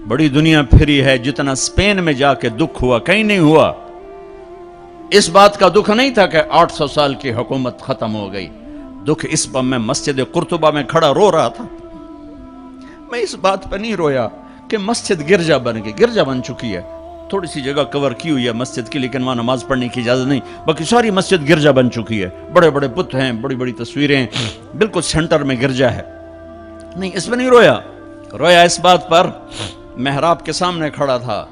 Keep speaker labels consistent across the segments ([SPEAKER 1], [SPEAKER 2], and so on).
[SPEAKER 1] بڑی دنیا پھری ہے، جتنا اسپین میں جا کے دکھ ہوا کہیں نہیں ہوا۔ اس بات کا دکھ نہیں تھا کہ 800 سال کی حکومت ختم ہو گئی، دکھ اس پر میں مسجد قرطبہ میں کھڑا رو رہا تھا۔ میں اس بات پہ نہیں رویا کہ مسجد گرجا بن گئی، گرجا بن چکی ہے، تھوڑی سی جگہ کور کی ہوئی ہے مسجد کی، لیکن وہاں نماز پڑھنے کی اجازت نہیں، باقی ساری مسجد گرجا بن چکی ہے، بڑے بڑے بت ہیں، بڑی بڑی تصویریں، بالکل سینٹر میں گرجا ہے۔ نہیں، اس میں نہیں رویا، رویا اس بات پر محراب کے سامنے کھڑا تھا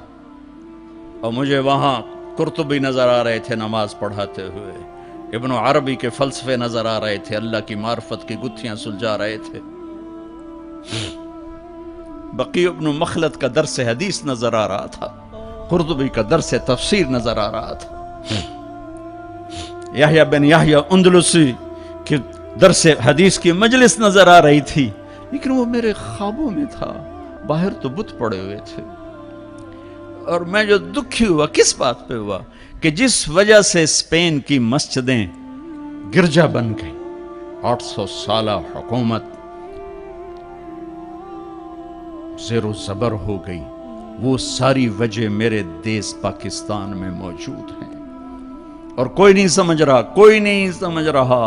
[SPEAKER 1] اور مجھے وہاں قرطبی نظر آ رہے تھے نماز پڑھاتے ہوئے، ابن عربی کے فلسفے نظر آ رہے تھے، اللہ کی معرفت کی گتھیاں سلجھا رہے تھے، بقی ابن مخلد کا درس حدیث نظر آ رہا تھا، قرطبی کا درس تفسیر نظر آ رہا تھا، یحییٰ بن یحییٰ اندلسی کے درس حدیث کی مجلس نظر آ رہی تھی، لیکن وہ میرے خوابوں میں تھا، باہر تو بت پڑے ہوئے تھے۔ اور میں جو دکھی ہوا کس بات پہ ہوا کہ جس وجہ سے اسپین کی مسجدیں گرجا بن گئی، 800 سالہ حکومت زیر و زبر ہو گئی، وہ ساری وجہ میرے دیس پاکستان میں موجود ہیں، اور کوئی نہیں سمجھ رہا، کوئی نہیں سمجھ رہا۔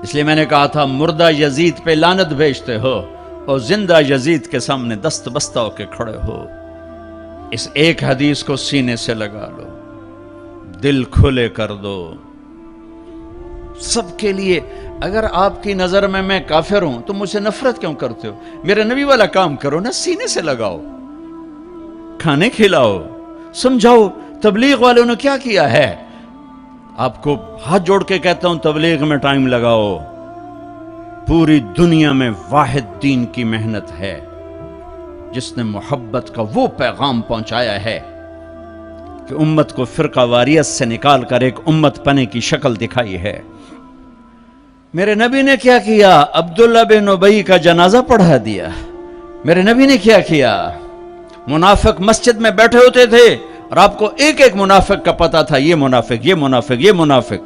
[SPEAKER 1] اس لیے میں نے کہا تھا مردہ یزید پہ لعنت بھیجتے ہو اور زندہ یزید کے سامنے دست بستہ ہو کے کھڑے ہو۔ اس ایک حدیث کو سینے سے لگا لو، دل کھلے کر دو سب کے لیے۔ اگر آپ کی نظر میں کافر ہوں تو مجھ سے نفرت کیوں کرتے ہو؟ میرے نبی والا کام کرو نا، سینے سے لگاؤ، کھانے کھلاؤ، سمجھاؤ۔ تبلیغ والوں نے کیا کیا ہے؟ آپ کو ہاتھ جوڑ کے کہتا ہوں تبلیغ میں ٹائم لگاؤ، پوری دنیا میں واحد دین کی محنت ہے جس نے محبت کا وہ پیغام پہنچایا ہے کہ امت کو فرقہ واریت سے نکال کر ایک امت پنے کی شکل دکھائی ہے۔ میرے نبی نے کیا کیا؟ عبداللہ بن ابی کا جنازہ پڑھا دیا۔ میرے نبی نے کیا کیا؟ منافق مسجد میں بیٹھے ہوتے تھے اور آپ کو ایک ایک منافق کا پتہ تھا، یہ منافق، یہ منافق، یہ منافق،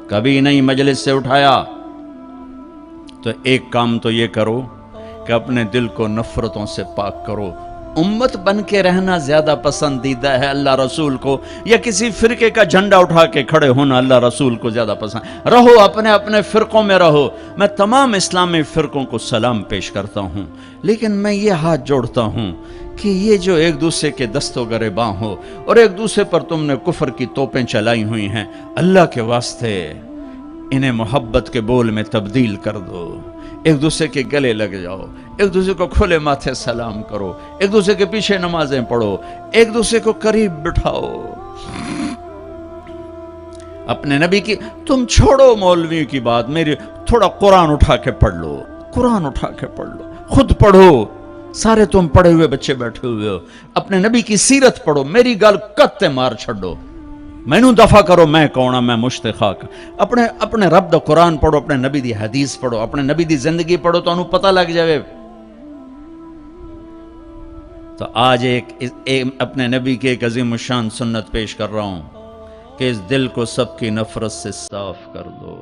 [SPEAKER 1] کبھی نہیں مجلس سے اٹھایا۔ تو ایک کام تو یہ کرو کہ اپنے دل کو نفرتوں سے پاک کرو۔ امت بن کے رہنا زیادہ پسندیدہ ہے اللہ رسول کو، یا کسی فرقے کا جھنڈا اٹھا کے کھڑے ہونا اللہ رسول کو زیادہ پسند؟ رہو اپنے اپنے فرقوں میں رہو۔ میں تمام اسلامی فرقوں کو سلام پیش کرتا ہوں، لیکن میں یہ ہاتھ جوڑتا ہوں کہ یہ جو ایک دوسرے کے دست و گریباں ہو اور ایک دوسرے پر تم نے کفر کی توپیں چلائی ہوئی ہیں، اللہ کے واسطے انہیں محبت کے بول میں تبدیل کر دو، ایک دوسرے کے گلے لگ جاؤ، ایک دوسرے کو کھلے ماتھے سلام کرو، ایک دوسرے کے پیچھے نمازیں پڑھو، ایک دوسرے کو قریب بٹھاؤ۔ اپنے نبی کی تم چھوڑو مولوی کی بات، میری تھوڑا قرآن اٹھا کے پڑھ لو، قرآن اٹھا کے پڑھ لو، خود پڑھو، سارے تم پڑھے ہوئے بچے بیٹھے ہوئے ہو، اپنے نبی کی سیرت پڑھو، میری گل کتے مار چھڑو، مینوں دفع کرو میں کون ہاں، میں مشتخاک، اپنے رب دا قرآن پڑھو، اپنے نبی دی حدیث پڑھو، اپنے نبی دی زندگی پڑھو تو انہوں پتہ لگ جائے۔ تو آج اپنے نبی کی ایک عظیم الشان سنت پیش کر رہا ہوں کہ اس دل کو سب کی نفرت سے صاف کر دو۔